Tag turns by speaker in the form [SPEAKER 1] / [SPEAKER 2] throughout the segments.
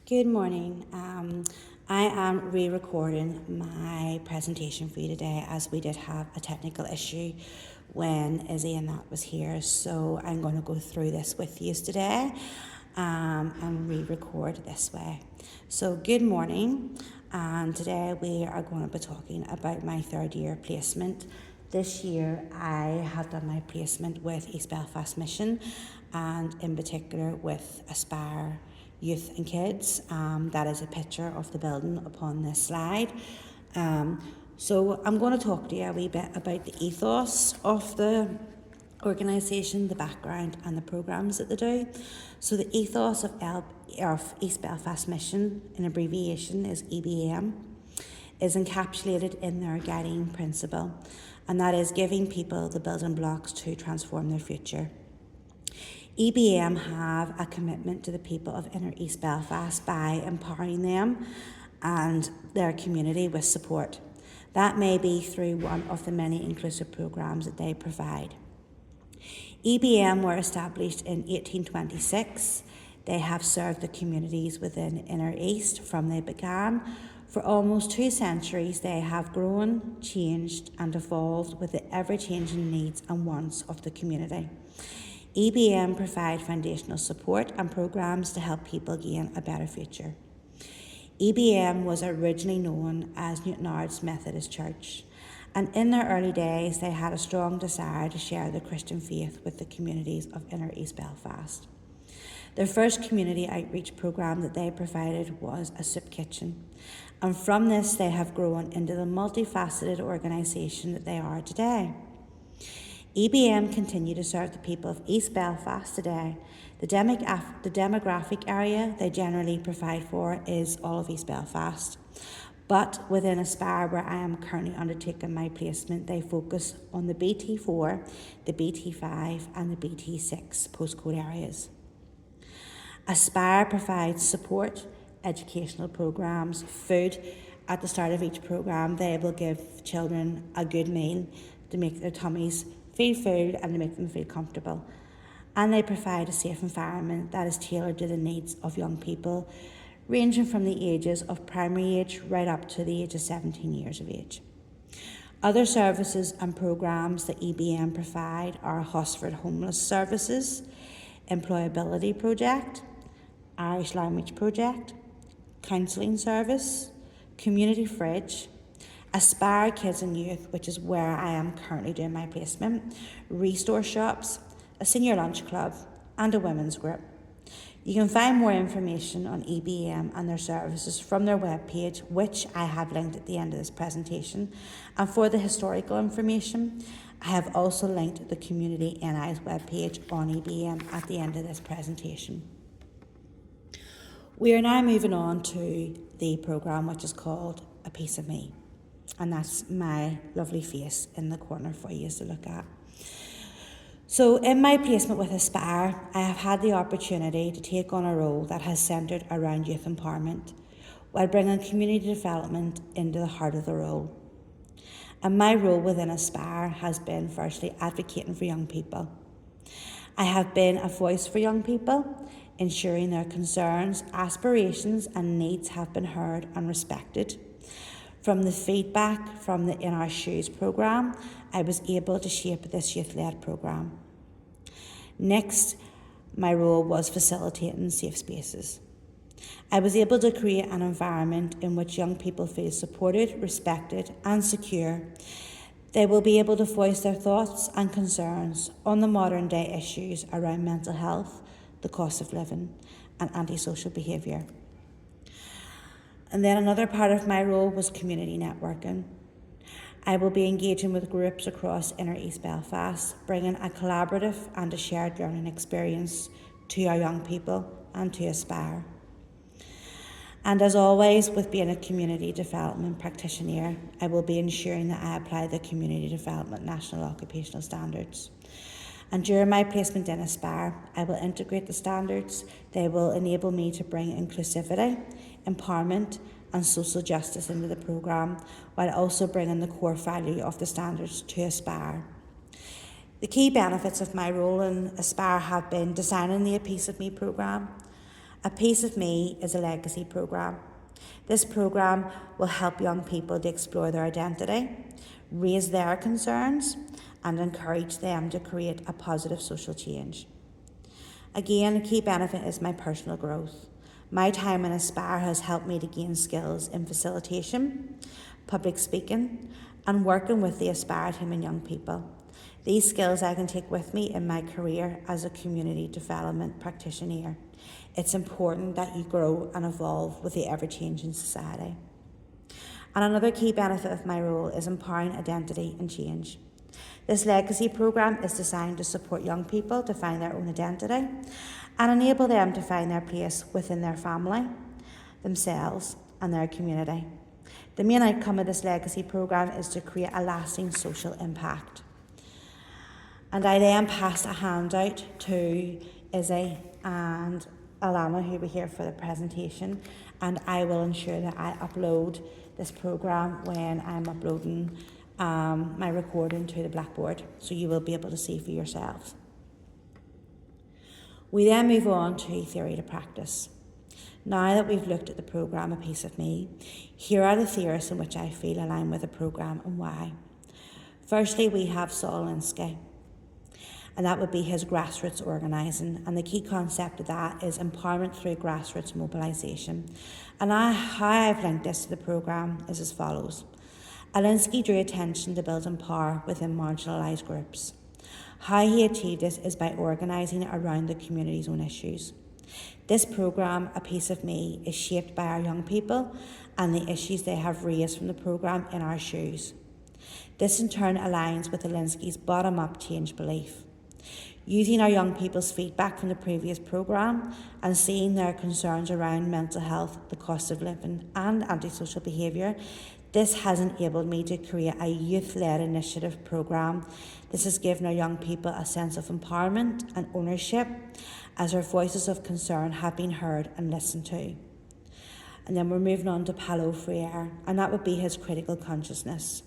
[SPEAKER 1] Good morning. I am re-recording my presentation for you today as we did have a technical issue when Izzy and that was here. So I'm going to go through this with you today and re-record this way. So good morning, and today we are going to be talking about my third year placement. This year I have done my placement with East Belfast Mission and in particular with Aspire Youth and Kids. That is a picture of the building upon this slide. So I'm going to talk to you a wee bit about the ethos of the organisation, the background and the programmes that they do. So the ethos of East Belfast Mission, in abbreviation, is EBM, is encapsulated in their guiding principle, and that is giving people the building blocks to transform their future. EBM have a commitment to the people of Inner East Belfast by empowering them and their community with support. That may be through one of the many inclusive programmes that they provide. EBM were established in 1826. They have served the communities within Inner East from they began. For almost 2 centuries, they have grown, changed and evolved with the ever-changing needs and wants of the community. EBM provide foundational support and programmes to help people gain a better future. EBM was originally known as Newtownards Methodist Church, and in their early days they had a strong desire to share the Christian faith with the communities of Inner East Belfast. Their first community outreach programme that they provided was a soup kitchen, and from this they have grown into the multifaceted organisation that they are today. EBM continue to serve the people of East Belfast today. The demographic area they generally provide for is all of East Belfast. But within Aspire, where I am currently undertaking my placement, they focus on the BT4, the BT5 and the BT6 postcode areas. Aspire provides support, educational programmes, food. At the start of each programme, they will give children a good meal to make their tummies feel full and to make them feel comfortable. And they provide a safe environment that is tailored to the needs of young people, ranging from the ages of primary age right up to the age of 17 years of age. Other services and programmes that EBM provide are Hosford Homeless Services, Employability Project, Irish Language Project, Counselling Service, Community Fridge, Aspire Kids and Youth, which is where I am currently doing my placement, Restore Shops, a senior lunch club and a women's group. You can find more information on EBM and their services from their webpage, which I have linked at the end of this presentation. And for the historical information, I have also linked the Community NI's webpage on EBM at the end of this presentation. We are now moving on to the programme which is called A Piece of Me. And that's my lovely face in the corner for you to look at. So in my placement with Aspire, I have had the opportunity to take on a role that has centred around youth empowerment while bringing community development into the heart of the role. And my role within Aspire has been firstly advocating for young people. I have been a voice for young people, ensuring their concerns, aspirations and needs have been heard and respected. From the feedback from the In Our Shoes programme, I was able to shape this youth-led programme. Next, my role was facilitating safe spaces. I was able to create an environment in which young people feel supported, respected and secure. They will be able to voice their thoughts and concerns on the modern day issues around mental health, the cost of living and antisocial behaviour. And then another part of my role was community networking. I will be engaging with groups across Inner East Belfast, bringing a collaborative and a shared learning experience to our young people and to Aspire. And as always, with being a community development practitioner, I will be ensuring that I apply the Community Development National Occupational Standards. And during my placement in Aspire, I will integrate the standards. They will enable me to bring inclusivity, empowerment and social justice into the programme, while also bringing the core value of the standards to Aspire. The key benefits of my role in Aspire have been designing the A Piece of Me programme, A Piece of Me is a legacy programme. This programme will help young people to explore their identity, raise their concerns, and encourage them to create a positive social change. Again, a key benefit is my personal growth. My time in Aspire has helped me to gain skills in facilitation, public speaking, and working with the Aspire team and young people. These skills I can take with me in my career as a community development practitioner. It's important that you grow and evolve with the ever-changing society. And another key benefit of my role is empowering identity and change. This legacy programme is designed to support young people to find their own identity and enable them to find their place within their family, themselves and their community. The main outcome of this legacy programme is to create a lasting social impact. And I then passed a handout to Izzy and Alana, who were here for the presentation, and I will ensure that I upload this programme when I'm uploading my recording to the Blackboard, so you will be able to see for yourselves. We then move on to theory to practice. Now that we've looked at the programme A Piece of Me, here are the theories in which I feel align with the programme and why. Firstly, we have Saul Alinsky, and that would be his grassroots organising, and the key concept of that is empowerment through grassroots mobilisation. And how I've linked this to the programme is as follows. Alinsky drew attention to building power within marginalised groups. How he achieved this is by organising around the community's own issues. This programme, A Piece of Me, is shaped by our young people and the issues they have raised from the programme in our shoes. This in turn aligns with Alinsky's bottom-up change belief. Using our young people's feedback from the previous programme and seeing their concerns around mental health, the cost of living and antisocial behaviour, this has enabled me to create a youth-led initiative programme. This has given our young people a sense of empowerment and ownership as their voices of concern have been heard and listened to. And then we're moving on to Paulo Freire, and that would be his critical consciousness.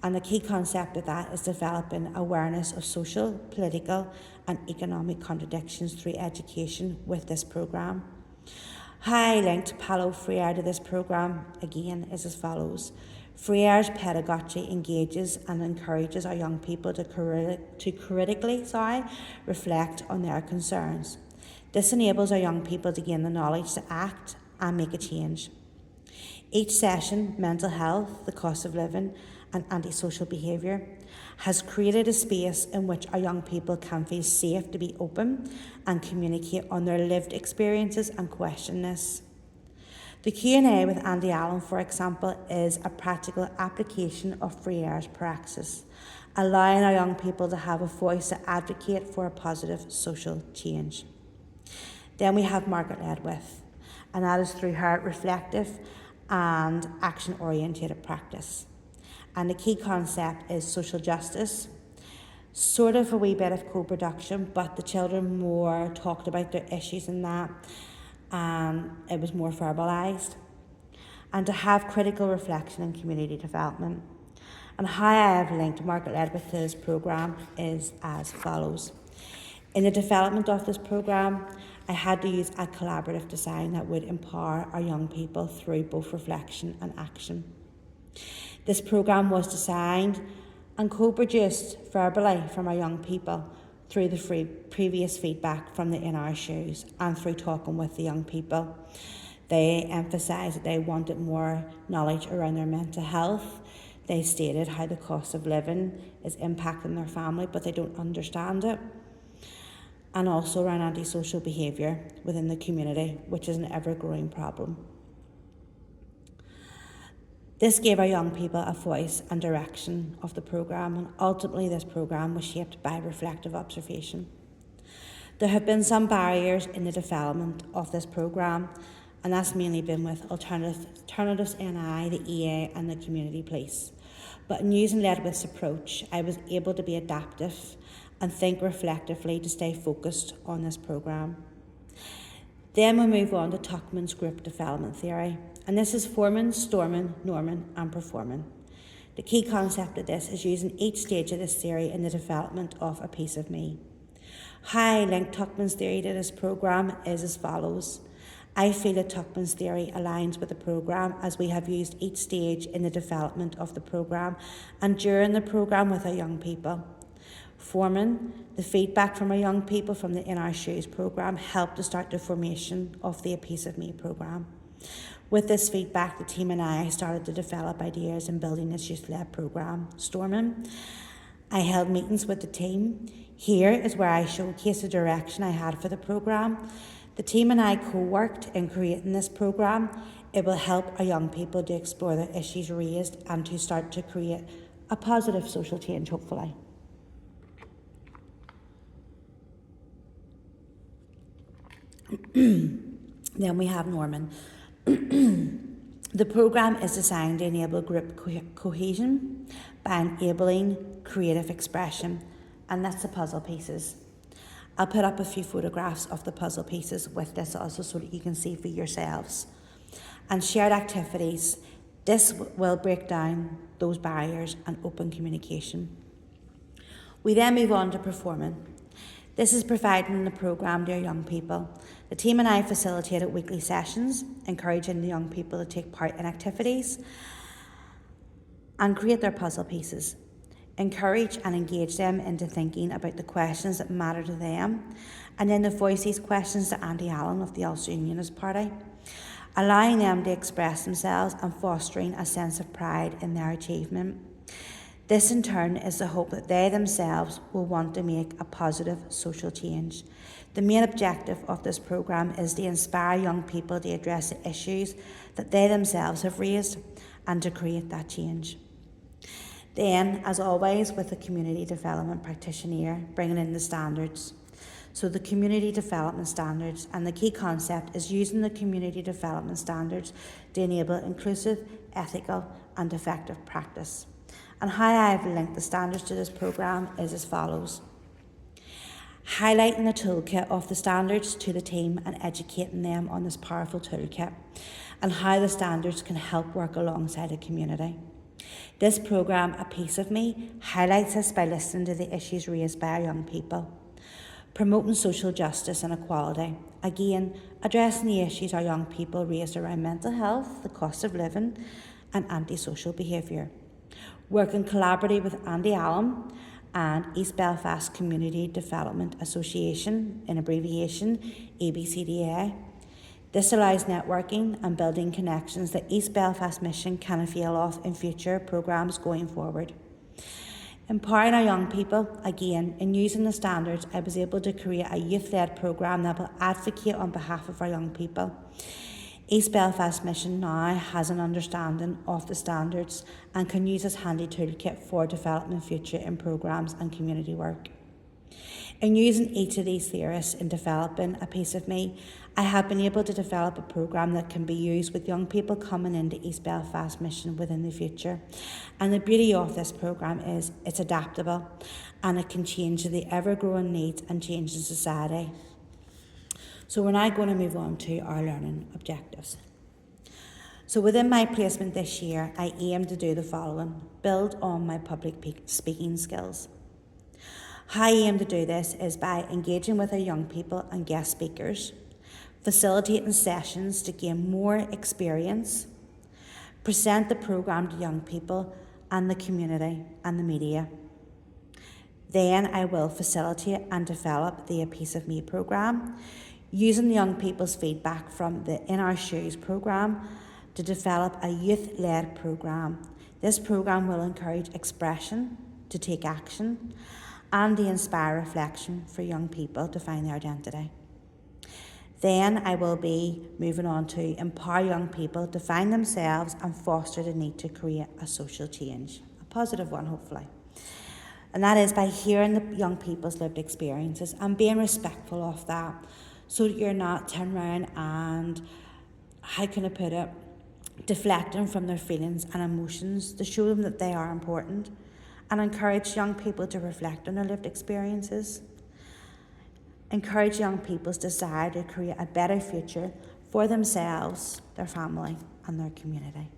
[SPEAKER 1] And the key concept of that is developing awareness of social, political and economic contradictions through education with this programme. How I linked Paulo Freire to this programme, again, is as follows. Freire's pedagogy engages and encourages our young people to critically reflect on their concerns. This enables our young people to gain the knowledge to act and make a change. Each session, mental health, the cost of living and antisocial behaviour, has created a space in which our young people can feel safe to be open and communicate on their lived experiences and question this. The Q&A with Andy Allen, for example, is a practical application of Freire's praxis, allowing our young people to have a voice to advocate for a positive social change. Then we have Margaret Ledwith, and that is through her reflective and action-oriented practice. And the key concept is social justice, sort of a wee bit of co-production, but the children more talked about their issues in that, and it was more verbalised. And to have critical reflection and community development. And how I have linked Margaret Ledwith's programme is as follows. In the development of this programme, I had to use a collaborative design that would empower our young people through both reflection and action. This programme was designed and co-produced verbally from our young people through the previous feedback from the In Our Shoes and through talking with the young people. They emphasised that they wanted more knowledge around their mental health. They stated how the cost of living is impacting their family, but they don't understand it. And also around antisocial behaviour within the community, which is an ever-growing problem. This gave our young people a voice and direction of the programme, and ultimately this programme was shaped by reflective observation. There have been some barriers in the development of this programme, and that's mainly been with Alternatives NI, the EA and the Community Police. But in using Ledwith's approach, I was able to be adaptive and think reflectively to stay focused on this programme. Then we move on to Tuckman's group development theory, and this is forming, storming, norming and performing. The key concept of this is using each stage of this theory in the development of A Piece of Me. How I link Tuckman's theory to this programme is as follows. I feel that Tuckman's theory aligns with the programme, as we have used each stage in the development of the programme and during the programme with our young people. Forming the feedback from our young people from the In Our Shoes programme helped to start the formation of the A Piece of Me programme. With this feedback, the team and I started to develop ideas in building this youth-led programme, Storming. I held meetings with the team. Here is where I showcased the direction I had for the programme. The team and I co-worked in creating this programme. It will help our young people to explore the issues raised and to start to create a positive social change, hopefully. Then we have Norman. The programme is designed to enable group cohesion by enabling creative expression, and that's the puzzle pieces. I'll put up a few photographs of the puzzle pieces with this also so that you can see for yourselves. And shared activities. This will break down those barriers and open communication. We then move on to performing. This is provided in the programme to our young people. The team and I facilitated weekly sessions, encouraging the young people to take part in activities and create their puzzle pieces. Encourage and engage them into thinking about the questions that matter to them, and then to voice these questions to Andy Allen of the Ulster Unionist Party, allowing them to express themselves and fostering a sense of pride in their achievement. This in turn is the hope that they themselves will want to make a positive social change. The main objective of this programme is to inspire young people to address the issues that they themselves have raised and to create that change. Then, as always, with the community development practitioner, bringing in the standards. So the community development standards, and the key concept is using the community development standards to enable inclusive, ethical and effective practice. And how I have linked the standards to this programme is as follows. Highlighting the toolkit of the standards to the team and educating them on this powerful toolkit and how the standards can help work alongside a community. This programme, A Piece of Me, highlights this by listening to the issues raised by our young people. Promoting social justice and equality. Again, addressing the issues our young people raised around mental health, the cost of living and antisocial behaviour. Working collaboratively with Andy Allen and East Belfast Community Development Association, in abbreviation EBCDA. This allows networking and building connections that East Belfast Mission can avail of in future programmes going forward. Empowering our young people, again, in using the standards, I was able to create a youth-led programme that will advocate on behalf of our young people. East Belfast Mission now has an understanding of the standards and can use this handy toolkit for developing future in programmes and community work. In using each of these theories in developing A Piece of Me, I have been able to develop a programme that can be used with young people coming into East Belfast Mission within the future. And the beauty of this programme is it's adaptable and it can change to the ever-growing needs and change in society. So we're now going to move on to our learning objectives. So within my placement this year, I aim to do the following: build on my public speaking skills. How I aim to do this is by engaging with our young people and guest speakers, facilitating sessions to gain more experience, present the programme to young people and the community and the media. Then I will facilitate and develop the A Piece of Me programme, using the young people's feedback from the In Our Shoes programme to develop a youth-led programme. This programme will encourage expression, to take action, and to inspire reflection for young people to find their identity. Then I will be moving on to empower young people to find themselves and foster the need to create a social change, a positive one hopefully. And that is by hearing the young people's lived experiences and being respectful of that, so that you're not turning around and, how can I put it, deflecting from their feelings and emotions, to show them that they are important and encourage young people to reflect on their lived experiences. Encourage young people's desire to create a better future for themselves, their family and their community.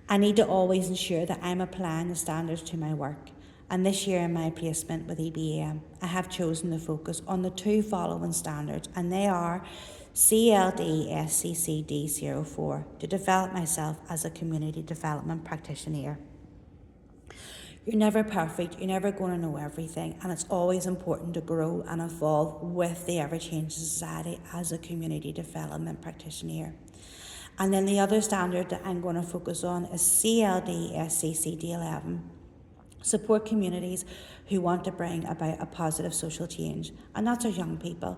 [SPEAKER 1] I need to always ensure that I'm applying the standards to my work And this year in my placement with EBM, I have chosen to focus on the two following standards, and they are CLD SCCD 04, to develop myself as a community development practitioner. You're never perfect, you're never going to know everything, and it's always important to grow and evolve with the ever-changing society as a community development practitioner. And then the other standard that I'm going to focus on is CLD SCCD 11. Support communities who want to bring about a positive social change, and that's our young people.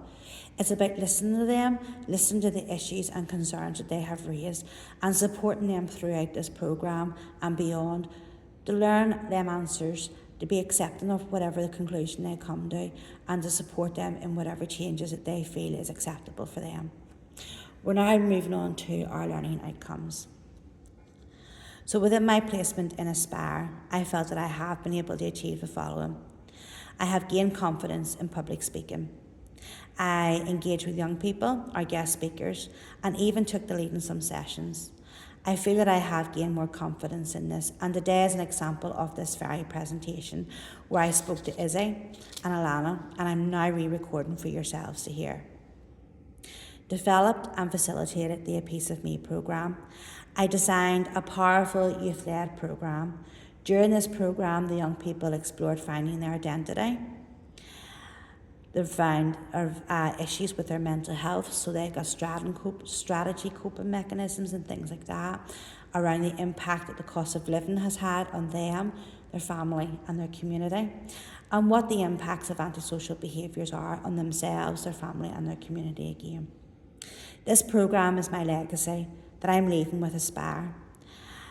[SPEAKER 1] It's about listening to them, listening to the issues and concerns that they have raised, and supporting them throughout this programme and beyond, to learn them answers, to be accepting of whatever the conclusion they come to, and to support them in whatever changes that they feel is acceptable for them. We're now moving on to our learning outcomes. So within my placement in Aspire, I felt that I have been able to achieve the following. I have gained confidence in public speaking. I engaged with young people, our guest speakers, and even took the lead in some sessions. I feel that I have gained more confidence in this, and today is an example of this very presentation where I spoke to Izzy and Alana, and I'm now re-recording for yourselves to hear. Developed and facilitated the A Piece of Me programme. I designed a powerful youth-led programme. During this programme, the young people explored finding their identity. They found issues with their mental health, so they got strategy coping mechanisms and things like that around the impact that the cost of living has had on them, their family and their community, and what the impacts of antisocial behaviours are on themselves, their family and their community again. This programme is my legacy that I'm leaving with Aspire.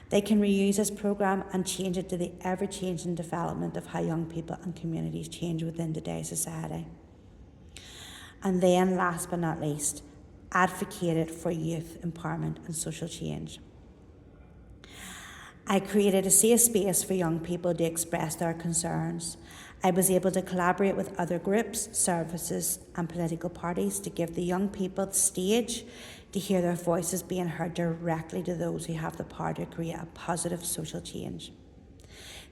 [SPEAKER 1] They can reuse this programme and change it to the ever-changing development of how young people and communities change within today's society. And then, last but not least, advocated for youth empowerment and social change. I created a safe space for young people to express their concerns. I was able to collaborate with other groups, services and political parties to give the young people the stage to hear their voices being heard directly to those who have the power to create a positive social change.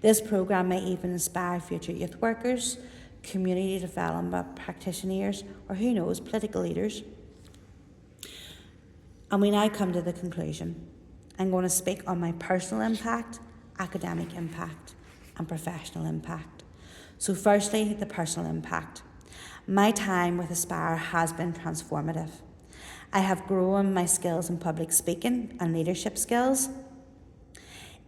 [SPEAKER 1] This programme may even inspire future youth workers, community development practitioners, or who knows, political leaders. And we now come to the conclusion. I'm going to speak on my personal impact, academic impact, and professional impact. So firstly, the personal impact. My time with Aspire has been transformative. I have grown my skills in public speaking and leadership skills.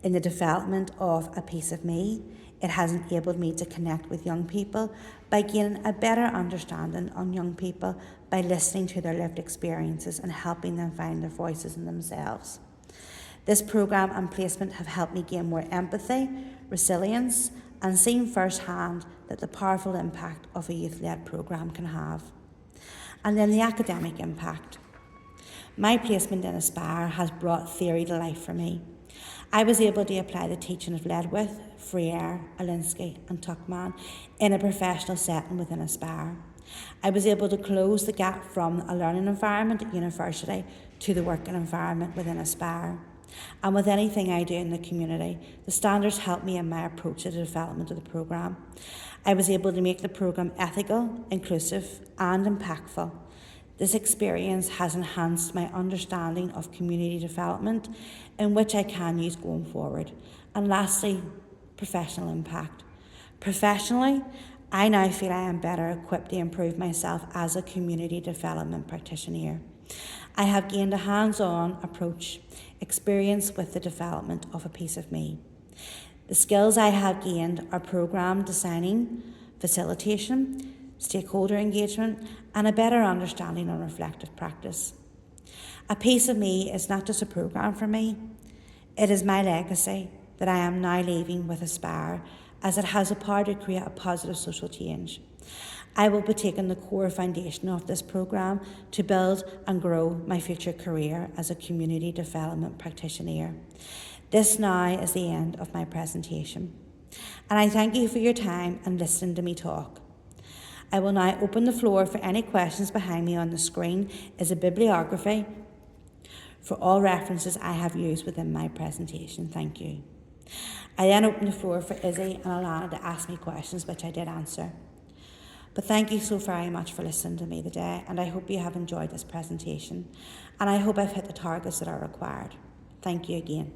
[SPEAKER 1] In the development of A Piece of Me, it has enabled me to connect with young people by gaining a better understanding on young people by listening to their lived experiences and helping them find their voices in themselves. This programme and placement have helped me gain more empathy, resilience, and seen firsthand that the powerful impact of a youth-led programme can have. And then the academic impact. My placement in Aspire has brought theory to life for me. I was able to apply the teaching of Ledwith, Freire, Alinsky and Tuckman in a professional setting within Aspire. I was able to close the gap from a learning environment at university to the working environment within Aspire. And with anything I do in the community, the standards help me in my approach to the development of the programme. I was able to make the programme ethical, inclusive and impactful. This experience has enhanced my understanding of community development, in which I can use going forward. And lastly, professional impact. Professionally, I now feel I am better equipped to improve myself as a community development practitioner. I have gained a hands-on approach, experience with the development of A Piece of Me. The skills I have gained are programme designing, facilitation, stakeholder engagement, and a better understanding on reflective practice. A Piece of Me is not just a programme for me, it is my legacy that I am now leaving with Aspire, as it has the power to create a positive social change. I will be taking the core foundation of this programme to build and grow my future career as a community development practitioner. This now is the end of my presentation, and I thank you for your time and listening to me talk. I will now open the floor for any questions. Behind me on the screen is a bibliography for all references I have used within my presentation. Thank you. I then opened the floor for Izzy and Alana to ask me questions, which I did answer. But thank you so very much for listening to me today, and I hope you have enjoyed this presentation, and I hope I've hit the targets that are required. Thank you again.